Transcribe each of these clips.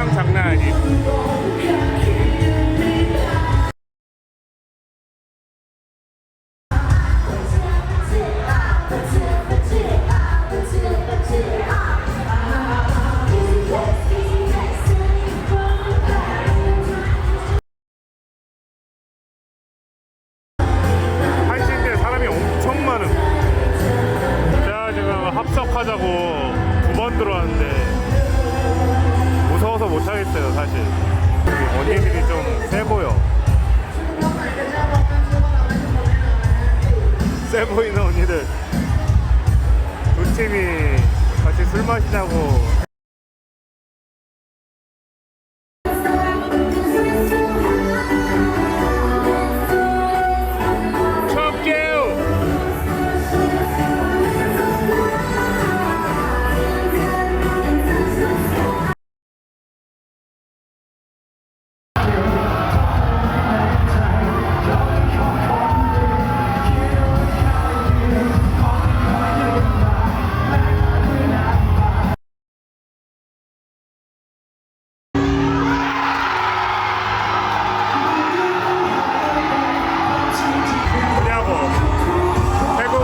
사랑 장난 아님. 한시인데 사람이 엄청 많음. 제가 지금 합석하자고 2번 들어왔는데 무서워서 못하겠어요 사실. 언니들이 좀 세 보여. 세 보이는 언니들 두 팀이 같이 술 마시자고.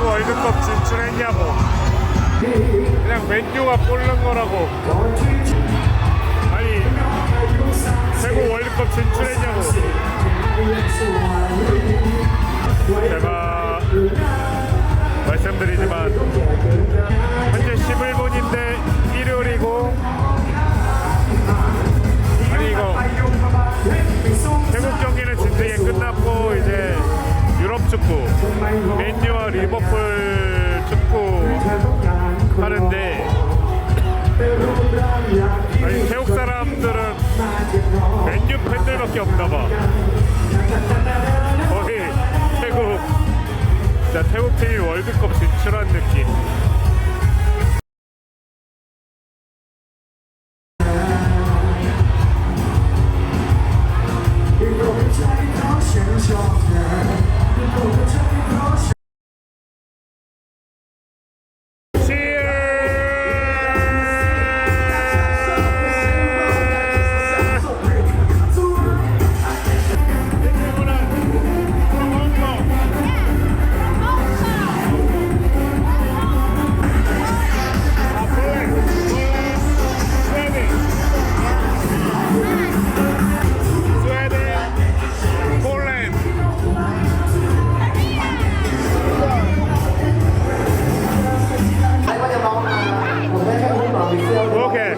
월드컵 진출했냐고. 그냥 맨유가 꼴른 거라고. 아니 태국 월드컵 진출했냐고. 제가 말씀드리지만 현재 11분인데 일요일이고, 아니 이거 태국 경기는 진작에 끝났고 이제 유럽 축구 맨유와 리버풀 축구 하는데, 아니 태국 사람들은 맨유 팬들밖에 없나봐. 거의 진짜 태국 팀이 월드컵 진출한 느낌. 오케이.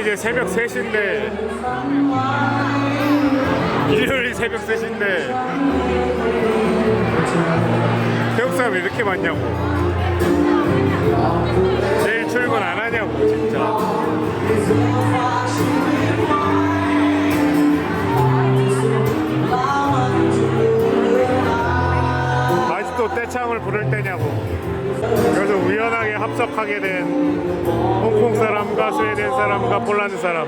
이제 새벽 3시인데, 일요일 새벽 3시인데 태국 사람이 이렇게 많냐고. 내일 출근 안 하냐고 진짜. 아직도 떼창을 부를 때냐고. 그래서 우연하게 합석하게 된 홍콩 사람과 스웨덴 사람과 폴란드 사람.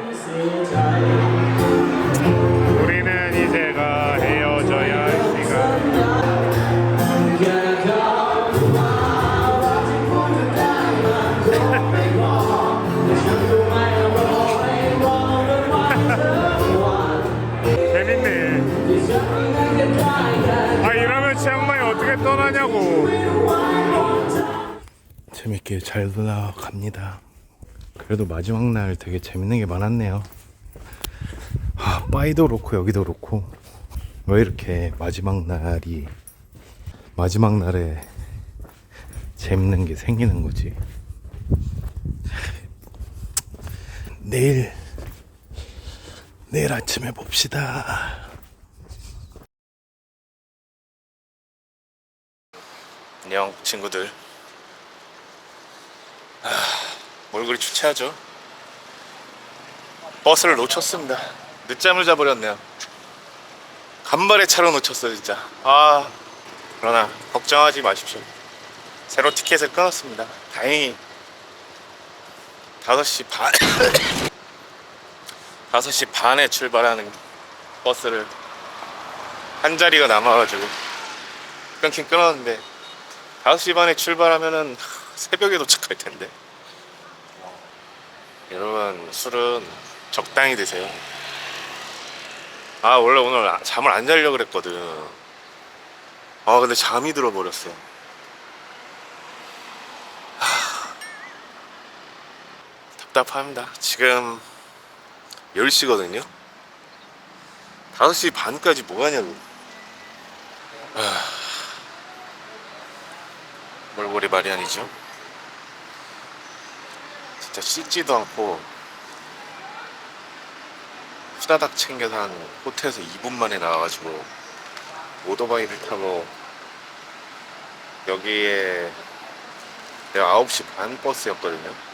우리는 이제가 헤어져야 할 시간. 재밌네. 아, 이러면 치앙마이 어떻게 떠나냐고. 재밌게 잘 돌아갑니다. 그래도 마지막 날 되게 재밌는 게 많았네요. 빠이도 그렇고 여기도 그렇고, 왜 이렇게 마지막 날에 재밌는 게 생기는 거지. 내일 아침에 봅시다. 안녕 친구들. 뭘 그리 주체하죠. 버스를 놓쳤습니다. 늦잠을 자버렸네요. 간발의 차로 놓쳤어 진짜. 그러나 걱정하지 마십시오. 새로 티켓을 끊었습니다. 다행히 5시 반 5시 반에 출발하는 버스를 한 자리가 남아가지고 끊긴 끊었는데, 5시 반에 출발하면은 새벽에 도착할 텐데. 여러분, 술은 적당히 드세요. 원래 오늘 잠을 안 자려고 그랬거든. 근데 잠이 들어버렸어. 답답합니다. 지금 10시거든요 5시 반까지 뭐 하냐고. 몰골이 말이 아니죠. 진짜 씻지도 않고 후다닥 챙겨서 한 호텔에서 2분 만에 나와가지고 오토바이를 타고 여기에, 내가 9시 반 버스였거든요.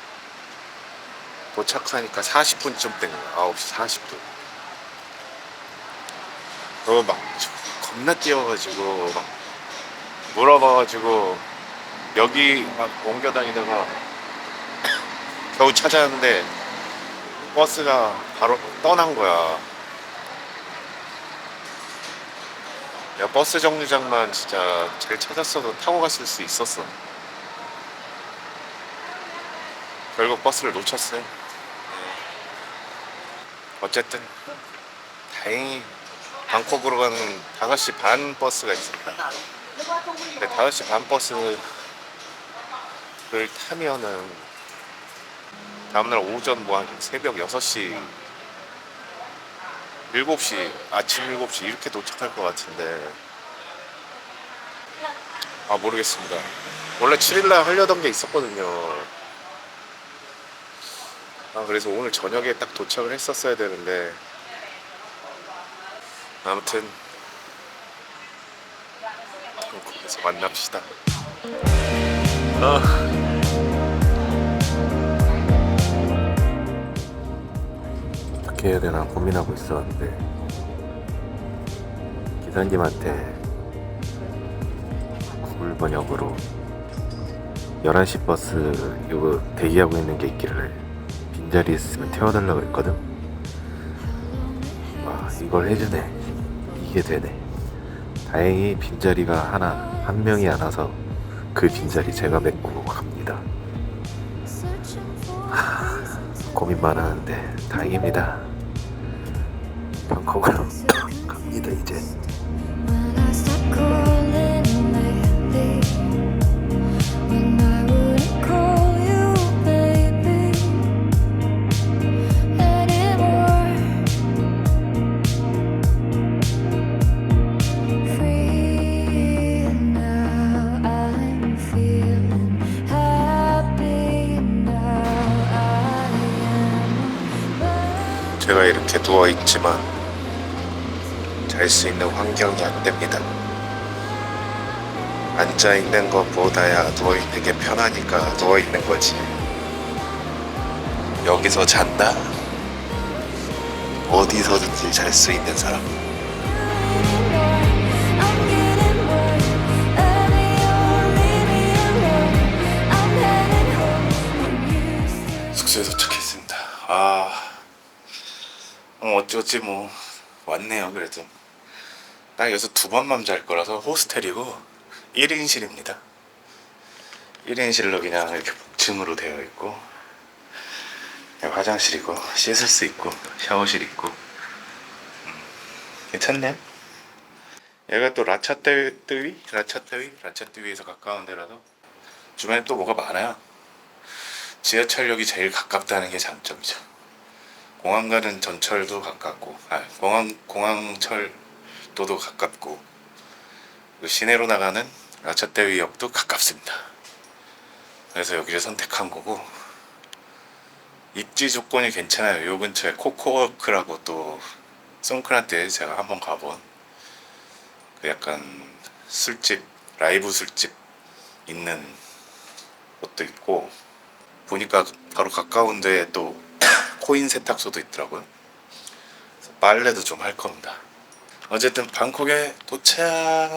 도착하니까 40분쯤 된 거야. 9시 40분. 그거 막 겁나 뛰어가지고 막 물어봐가지고 여기 막 옮겨 다니다가 겨우 찾았는데 버스가 바로 떠난 거야. 야, 버스 정류장만 진짜 잘 찾았어도 타고 갔을 수 있었어. 결국 버스를 놓쳤어요. 어쨌든 다행히 방콕으로 가는 5시 반 버스가 있습니다. 근데 5시 반 버스를 타면은 다음날 오전 뭐 한 새벽 6시 7시 아침 7시 이렇게 도착할 것 같은데 모르겠습니다. 원래 7일날 하려던 게 있었거든요. 그래서 오늘 저녁에 딱 도착을 했었어야 되는데, 아무튼 거기서 만납시다. 어떻게 해야 되나 고민하고 있었는데 기사님한테 구글 번역으로 11시 버스 이거 대기하고 있는 게 있길래 빈자리 있으면 태워달라고 했거든. 이걸 해주네. 이게 되네. 다행히 빈자리가 한 명이 안 와서 그 빈자리 제가 메꾸고 갑니다. 고민 많았는데 다행입니다. 방콕으로 갑니다 이제. 제가 이렇게 누워있지만 잘 수 있는 환경이 안 됩니다. 앉아있는 것보다야 누워있는 게 편하니까 누워있는 거지. 여기서 잔다? 어디서든지 잘 수 있는 사람. 숙소에 도착했습니다. 어쩌지 뭐 왔네요. 그래도 딱 여기서 2번만 잘 거라서 호스텔이고 1인실입니다. 1인실로 그냥 이렇게 복층으로 되어 있고, 화장실이고 씻을 수 있고 샤워실 있고, 괜찮네. 얘가 또 라차뜨위에서 가까운 데라서 주변에 또 뭐가 많아요. 지하철역이 제일 가깝다는 게 장점이죠. 공항 가는 전철도 가깝고, 공항철도도 가깝고, 시내로 나가는 라차뜨위역도 가깝습니다. 그래서 여기를 선택한 거고, 입지 조건이 괜찮아요. 요 근처에 코코워크라고 또 송크란 때 제가 한번 가본 그 약간 술집, 라이브 술집 있는 곳도 있고, 보니까 바로 가까운 데에 또 코인 세탁소도 있더라고요. 그래서 빨래도 좀 할 겁니다. 어쨌든 방콕에 도착.